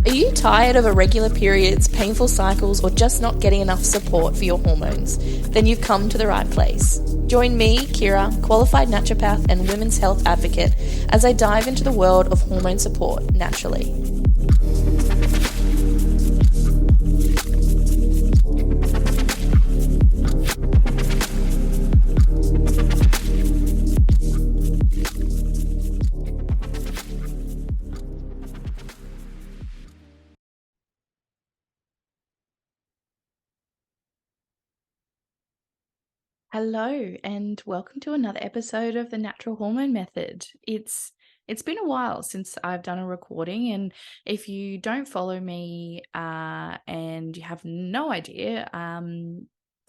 Are you tired of irregular periods, painful cycles, or just not getting enough support for your hormones? Then you've come to the right place. Join me, Kirra, qualified naturopath and women's health advocate, as I dive into the world of hormone support naturally. Hello, and welcome to another episode of the Natural Hormone Method. It's been a while since I've done a recording, and if you don't follow me and you have no idea,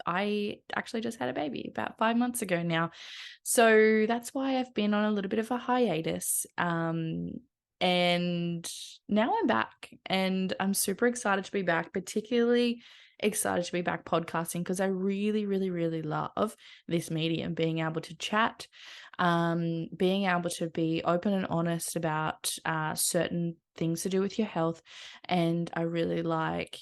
I actually just had a baby about 5 months ago now. So that's why I've been on a little bit of a hiatus. And now I'm back, and I'm super excited to be back, particularly excited to be back podcasting because I really, really, really love this medium, being able to chat, being able to be open and honest about certain things to do with your health. And I really like,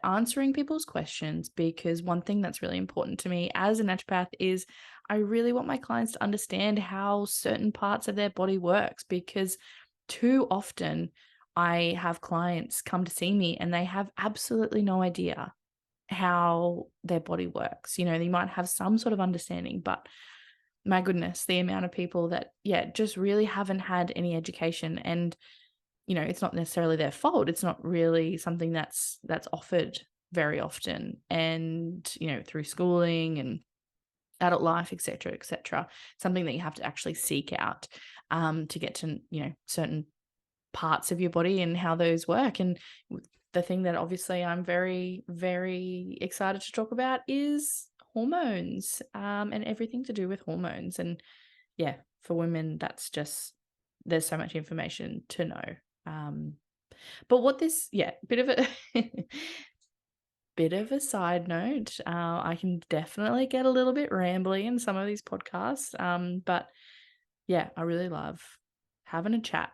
answering people's questions, because one thing that's really important to me as a naturopath is I really want my clients to understand how certain parts of their body works, because too often I have clients come to see me and they have absolutely no idea how their body works. You know, they might have some sort of understanding, but my goodness, the amount of people that, just really haven't had any education. And, you know, it's not necessarily their fault. It's not really something that's offered very often. And, you know, through schooling and adult life, et cetera, something that you have to actually seek out to get to, you know, certain parts of your body and how those work. And the thing that obviously I'm very, very excited to talk about is hormones, and everything to do with hormones. And for women, that's just, there's so much information to know. But what this, bit of a bit of a side note, I can definitely get a little bit rambly in some of these podcasts, but I really love having a chat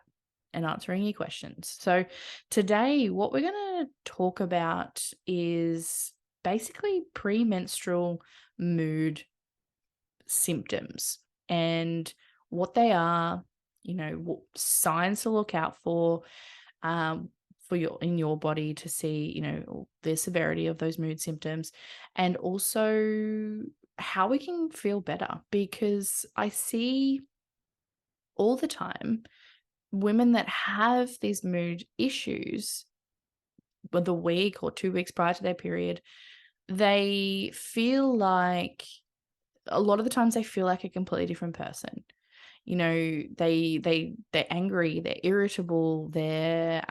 and answering your questions. So today, what we're going to talk about is basically premenstrual mood symptoms and what they are, you know, what signs to look out for in your body to see, you know, the severity of those mood symptoms, and also how we can feel better, because I see all the time women that have these mood issues, but the week or 2 weeks prior to their period, they feel like, a lot of the times they feel like a completely different person. You know, they're angry, they're irritable, they're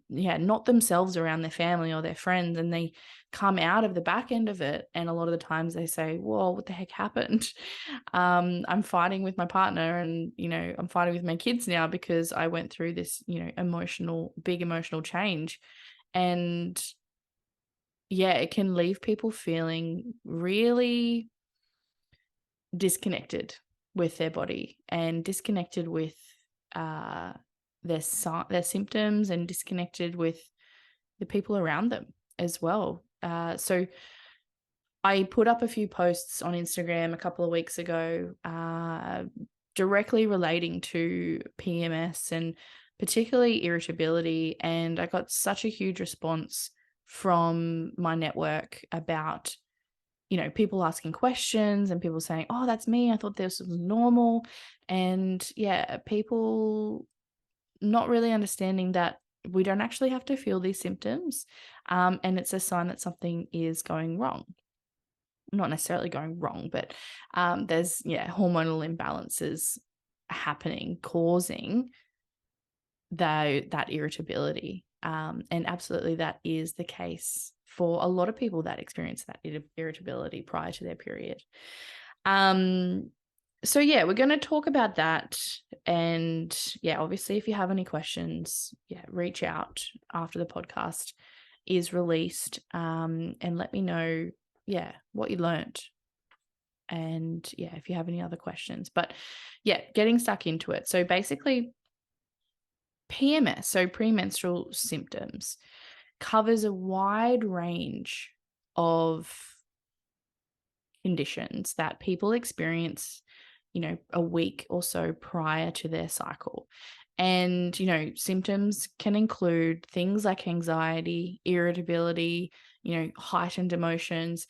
not themselves around their family or their friends, and they come out of the back end of it, and a lot of the times they say, whoa, what the heck happened? I'm fighting with my partner, and, you know, I'm fighting with my kids now because I went through this, you know, big emotional change. And it can leave people feeling really disconnected with their body and disconnected with their symptoms, and disconnected with the people around them as well. So I put up a few posts on Instagram a couple of weeks ago directly relating to PMS and particularly irritability, and I got such a huge response from my network about, you know, people asking questions and people saying, oh, that's me, I thought this was normal. And people not really understanding that we don't actually have to feel these symptoms, and it's a sign that something is going wrong. Not necessarily going wrong, but there's hormonal imbalances happening, causing that irritability. And absolutely that is the case for a lot of people that experience that irritability prior to their period. So we're going to talk about that. And obviously if you have any questions, reach out after the podcast is released, and let me know what you learned, and if you have any other questions. But getting stuck into it. So basically, PMS, so premenstrual symptoms, covers a wide range of conditions that people experience, a week or so prior to their cycle. And, symptoms can include things like anxiety, irritability, heightened emotions.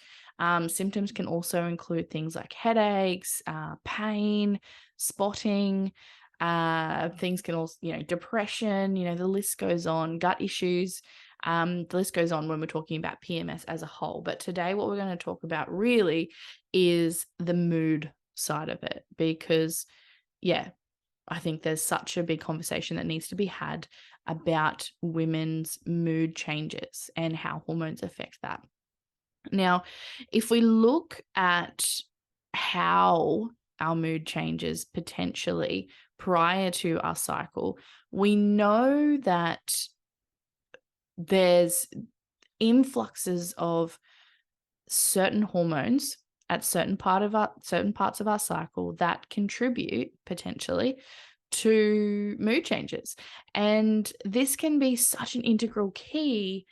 Symptoms can also include things like headaches, pain, spotting. Things can also, depression, the list goes on, gut issues. The list goes on when we're talking about PMS as a whole. But today, what we're going to talk about really is the mood side of it, because, I think there's such a big conversation that needs to be had about women's mood changes and how hormones affect that. Now, if we look at how our mood changes potentially prior to our cycle, we know that there's influxes of certain hormones at certain parts of our cycle that contribute potentially to mood changes. And this can be such an integral key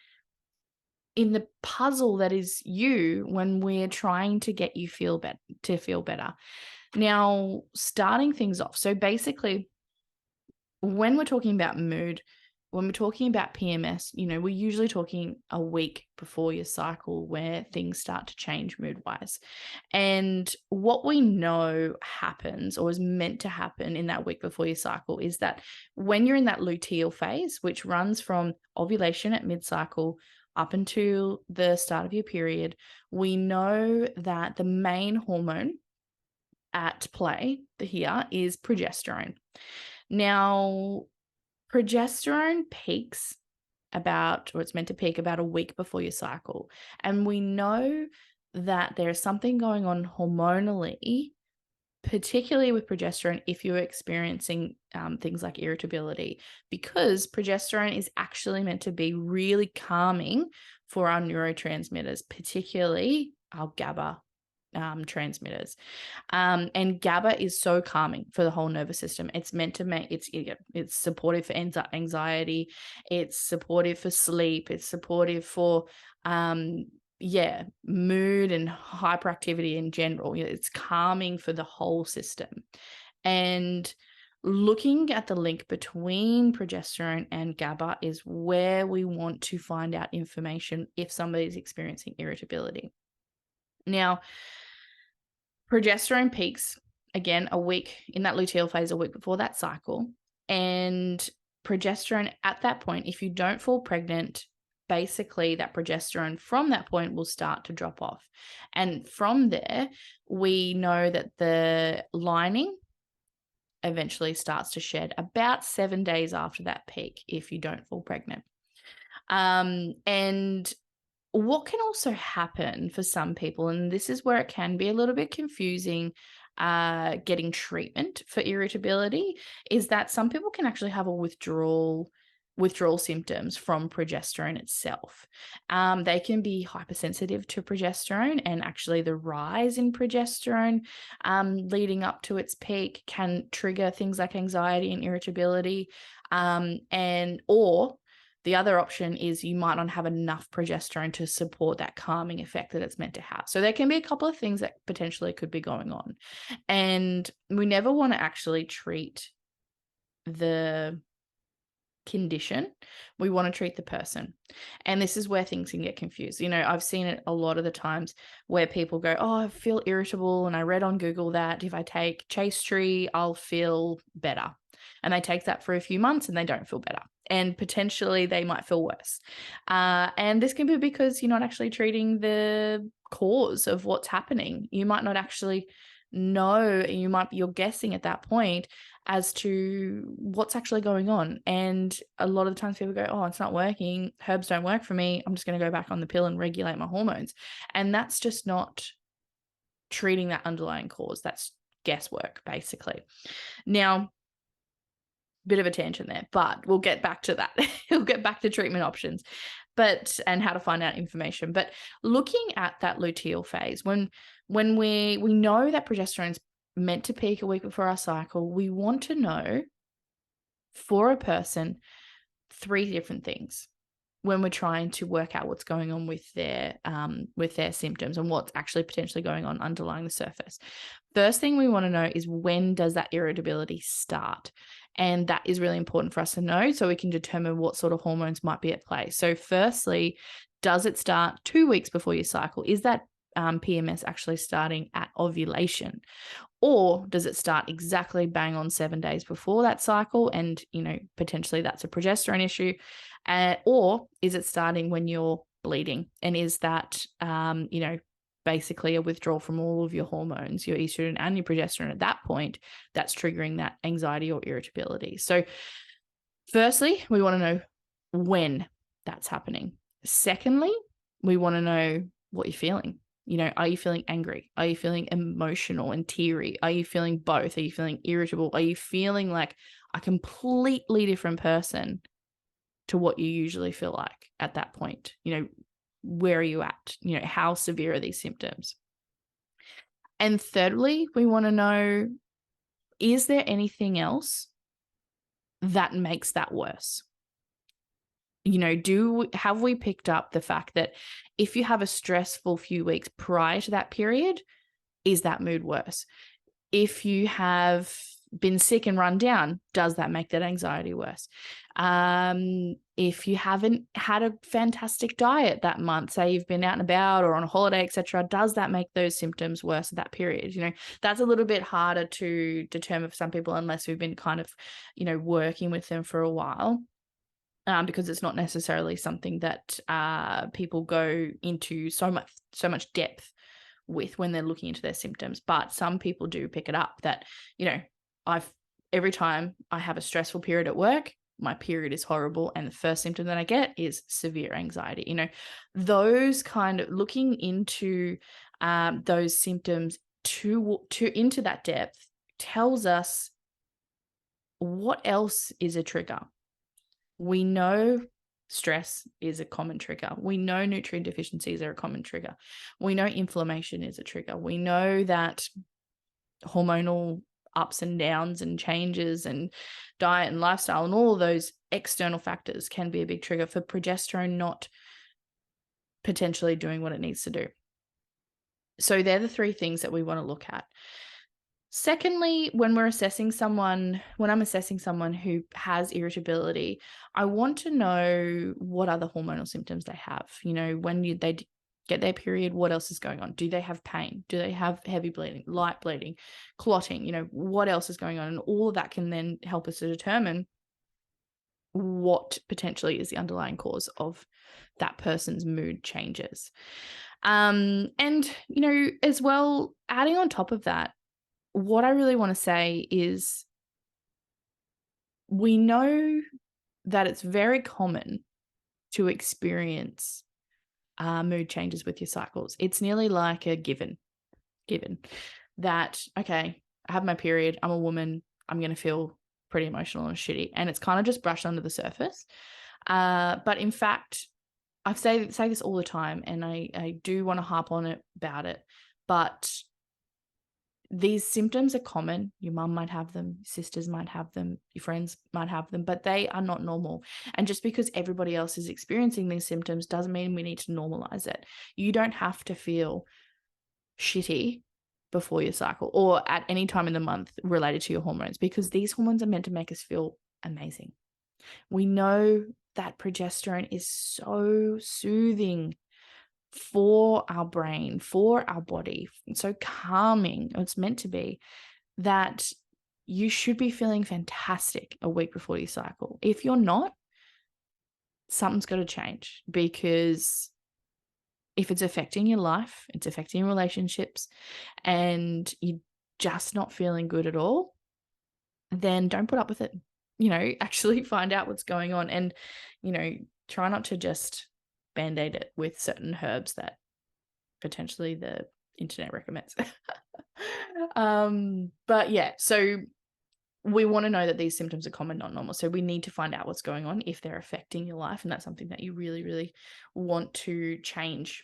in the puzzle that is you when we're trying to get you feel better. Now, starting things off. So basically, when we're talking about mood, when we're talking about PMS, we're usually talking a week before your cycle where things start to change mood-wise. And what we know happens, or is meant to happen in that week before your cycle, is that when you're in that luteal phase, which runs from ovulation at mid-cycle up until the start of your period, we know that the main hormone at play here is progesterone. Now, progesterone peaks it's meant to peak about a week before your cycle. And we know that there's something going on hormonally, particularly with progesterone, if you're experiencing things like irritability, because progesterone is actually meant to be really calming for our neurotransmitters, particularly our GABA transmitters. And GABA is so calming for the whole nervous system. It's meant to make it's supportive for anxiety. It's supportive for sleep. It's supportive for mood and hyperactivity in general. It's calming for the whole system. And looking at the link between progesterone and GABA is where we want to find out information if somebody's experiencing irritability. Now, progesterone peaks, again, a week in that luteal phase, a week before that cycle. And progesterone at that point, if you don't fall pregnant, basically that progesterone from that point will start to drop off. And from there, we know that the lining eventually starts to shed about 7 days after that peak if you don't fall pregnant. And what can also happen for some people, and this is where it can be a little bit confusing getting treatment for irritability, is that some people can actually have a withdrawal symptoms from progesterone itself. They can be hypersensitive to progesterone, and actually the rise in progesterone leading up to its peak can trigger things like anxiety and irritability, or the other option is you might not have enough progesterone to support that calming effect that it's meant to have. So there can be a couple of things that potentially could be going on. And we never want to actually treat the condition. We want to treat the person. And this is where things can get confused. I've seen it a lot of the times where people go, oh, I feel irritable, and I read on Google that if I take Chase Tree, I'll feel better. And they take that for a few months and they don't feel better. And potentially they might feel worse. And this can be because you're not actually treating the cause of what's happening. You might not actually know, you're guessing at that point as to what's actually going on. And a lot of the times people go, oh, it's not working. Herbs don't work for me. I'm just going to go back on the pill and regulate my hormones. And that's just not treating that underlying cause. That's guesswork, basically. Now, bit of a tangent there, but we'll get back to that. We'll get back to treatment options, and how to find out information. But looking at that luteal phase, when we know that progesterone's meant to peak a week before our cycle, we want to know for a person 3 different things when we're trying to work out what's going on with their symptoms and what's actually potentially going on underlying the surface. First thing we want to know is, when does that irritability start? And that is really important for us to know so we can determine what sort of hormones might be at play. So firstly, does it start 2 weeks before your cycle? Is that PMS actually starting at ovulation? Or does it start exactly bang on 7 days before that cycle? And, potentially that's a progesterone issue. Or is it starting when you're bleeding? And is that, basically a withdrawal from all of your hormones, your estrogen and your progesterone at that point, that's triggering that anxiety or irritability? So firstly, we want to know when that's happening. Secondly, we want to know what you're feeling. Are you feeling angry? Are you feeling emotional and teary? Are you feeling both? Are you feeling irritable? Are you feeling like a completely different person to what you usually feel like at that point? Where are you at? How severe are these symptoms? And thirdly, we want to know, is there anything else that makes that worse? Have we picked up the fact that if you have a stressful few weeks prior to that period, is that mood worse? If you have been sick and run down, does that make that anxiety worse? If you haven't had a fantastic diet that month, say you've been out and about or on a holiday, etc., does that make those symptoms worse at that period? That's a little bit harder to determine for some people unless we've been kind of, working with them for a while. Because it's not necessarily something that people go into so much depth with when they're looking into their symptoms. But some people do pick it up that, every time I have a stressful period at work, my period is horrible, and the first symptom that I get is severe anxiety. Those kind of looking into those symptoms into that depth tells us what else is a trigger. We know stress is a common trigger. We know nutrient deficiencies are a common trigger. We know inflammation is a trigger. We know that hormonal ups and downs and changes and diet and lifestyle and all of those external factors can be a big trigger for progesterone not potentially doing what it needs to do. So they're the 3 things that we want to look at. Secondly, when I'm assessing someone who has irritability, I want to know what other hormonal symptoms they have. When they get their period, what else is going on? Do they have pain? Do they have heavy bleeding, light bleeding, clotting? What else is going on? And all of that can then help us to determine what potentially is the underlying cause of that person's mood changes. And, as well, adding on top of that, what I really want to say is we know that it's very common to experience mood changes with your cycles. It's nearly like a given that, okay, I have my period, I'm a woman, I'm going to feel pretty emotional and shitty. And it's kind of just brushed under the surface. But in fact, I say this all the time, and I do want to harp on it about it, but these symptoms are common. Your mum might have them, your sisters might have them, your friends might have them, but they are not normal. And just because everybody else is experiencing these symptoms doesn't mean we need to normalize it. You don't have to feel shitty before your cycle or at any time in the month related to your hormones, because these hormones are meant to make us feel amazing. We know that progesterone is so soothing for our brain, for our body, so calming, it's meant to be, that you should be feeling fantastic a week before your cycle. If you're not, something's got to change, because if it's affecting your life, it's affecting your relationships, and you're just not feeling good at all, then don't put up with it. Actually find out what's going on, and, try not to just Band-Aid it with certain herbs that potentially the internet recommends. But yeah, so we want to know that these symptoms are common, not normal. So we need to find out what's going on if they're affecting your life. And that's something that you really, really want to change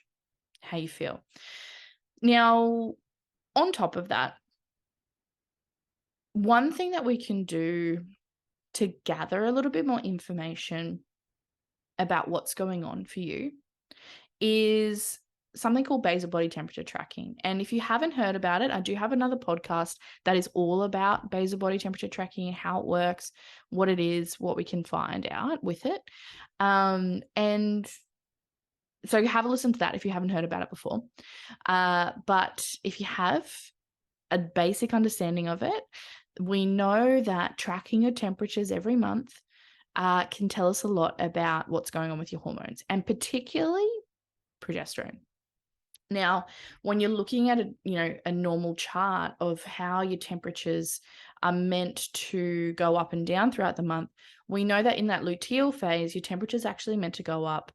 how you feel. Now, on top of that, one thing that we can do to gather a little bit more information about what's going on for you is something called basal body temperature tracking. And if you haven't heard about it, I do have another podcast that is all about basal body temperature tracking and how it works, what it is, what we can find out with it. And so have a listen to that if you haven't heard about it before. But if you have a basic understanding of it, we know that tracking your temperatures every month can tell us a lot about what's going on with your hormones, and particularly progesterone. Now, when you're looking at a normal chart of how your temperatures are meant to go up and down throughout the month, we know that in that luteal phase, your temperature is actually meant to go up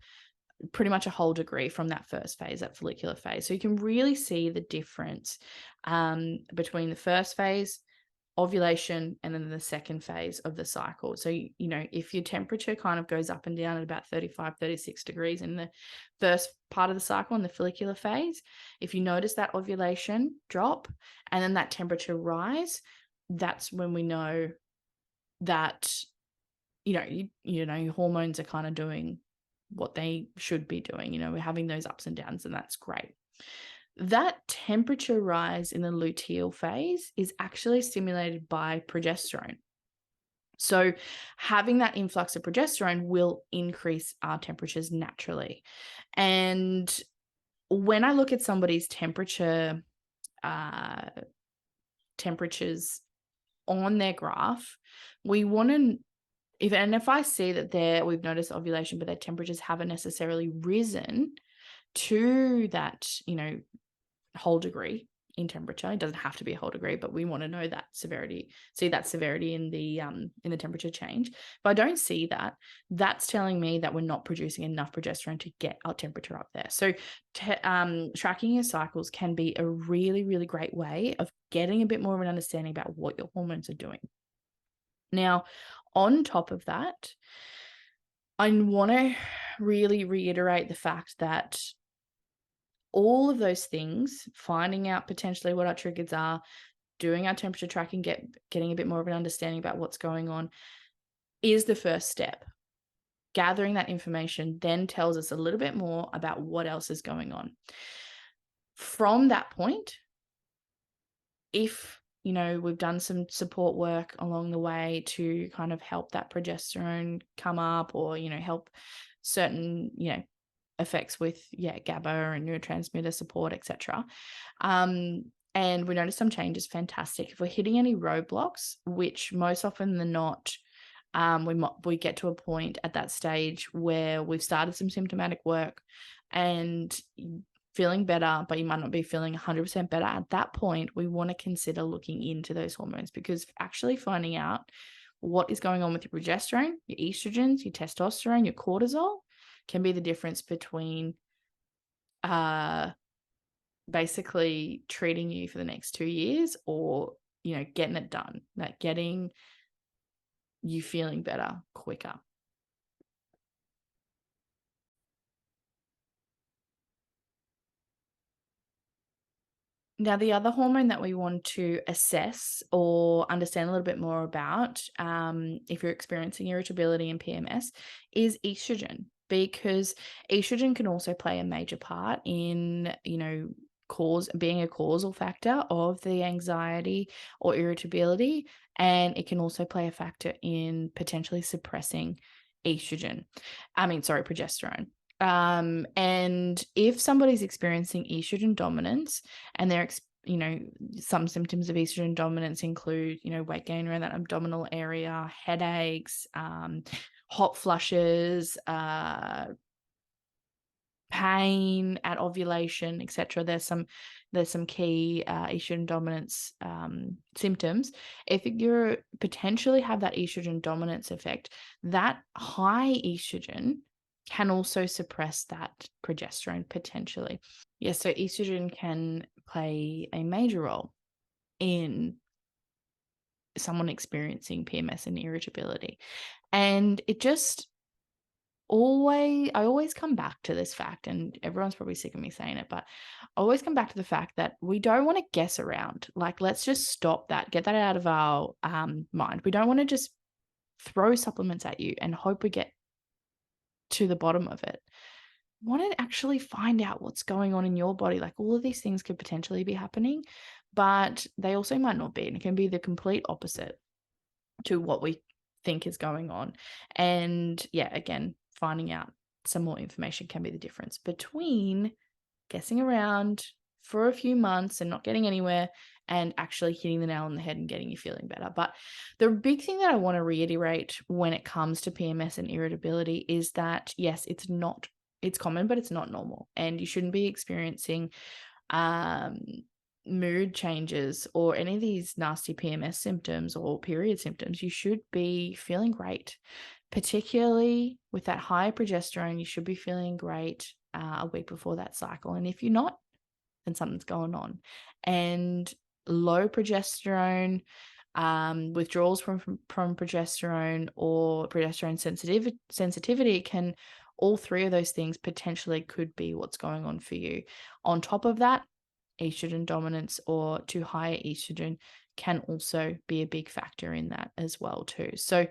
pretty much a whole degree from that first phase, that follicular phase. So you can really see the difference between the first phase, ovulation, and then the second phase of the cycle. So, if your temperature kind of goes up and down at about 35, 36 degrees in the first part of the cycle, in the follicular phase, if you notice that ovulation drop and then that temperature rise, that's when we know that, your hormones are kind of doing what they should be doing. We're having those ups and downs, and that's great. That temperature rise in the luteal phase is actually stimulated by progesterone. So having that influx of progesterone will increase our temperatures naturally. And when I look at somebody's temperatures on their graph, we want to, if I see that we've noticed ovulation, but their temperatures haven't necessarily risen to that, whole degree in temperature. It doesn't have to be a whole degree, but we want to know that severity, see that severity in the temperature change. If I don't see that, that's telling me that we're not producing enough progesterone to get our temperature up there. So tracking your cycles can be a really, really great way of getting a bit more of an understanding about what your hormones are doing. Now, on top of that, I want to really reiterate the fact that all of those things, finding out potentially what our triggers are, doing our temperature tracking, getting a bit more of an understanding about what's going on, is the first step. Gathering that information then tells us a little bit more about what else is going on. From that point, if we've done some support work along the way to kind of help that progesterone come up, or help certain effects with GABA and neurotransmitter support, etc. And we notice some changes, fantastic. If we're hitting any roadblocks, which most often than not, we get to a point at that stage where we've started some symptomatic work and feeling better, but you might not be feeling 100% better. At that point, we want to consider looking into those hormones, because actually finding out what is going on with your progesterone, your estrogens, your testosterone, your cortisol can be the difference between basically treating you for the next 2 years, or getting it done, like getting you feeling better quicker. Now, the other hormone that we want to assess or understand a little bit more about, if you're experiencing irritability and PMS, is estrogen, because estrogen can also play a major part in, being a causal factor of the anxiety or irritability, and it can also play a factor in potentially suppressing progesterone. And if somebody's experiencing estrogen dominance, and they're some symptoms of estrogen dominance include weight gain around that abdominal area, headaches, hot flushes, pain at ovulation, etc. There's some key estrogen dominance symptoms. If you potentially have that estrogen dominance effect, that high estrogen can also suppress that progesterone potentially. Yes, so estrogen can play a major role in someone experiencing PMS and irritability. And I always come back to this fact, and everyone's probably sick of me saying it, but I always come back to the fact that we don't want to guess around. Like, let's just stop that, get that out of our mind. We don't want to just throw supplements at you and hope we get to the bottom of it. Want to actually find out what's going on in your body. Like, all of these things could potentially be happening, but they also might not be. And it can be the complete opposite to what we think is going on. And yeah, again, finding out some more information can be the difference between guessing around for a few months and not getting anywhere and actually hitting the nail on the head and getting you feeling better. But the big thing that I want to reiterate when it comes to PMS and irritability is that, yes, it's common, but it's not normal. And you shouldn't be experiencing mood changes or any of these nasty PMS symptoms or period symptoms. You should be feeling great, particularly with that high progesterone. You should be feeling great a week before that cycle. And if you're not, then something's going on. And low progesterone, withdrawals from progesterone or progesterone sensitivity can, all three of those things potentially could be what's going on for you. On top of that, estrogen dominance or too high estrogen can also be a big factor in that as well too. So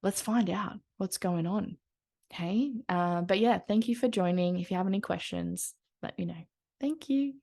let's find out what's going on. Okay. But yeah, thank you for joining. If you have any questions, let me know. Thank you.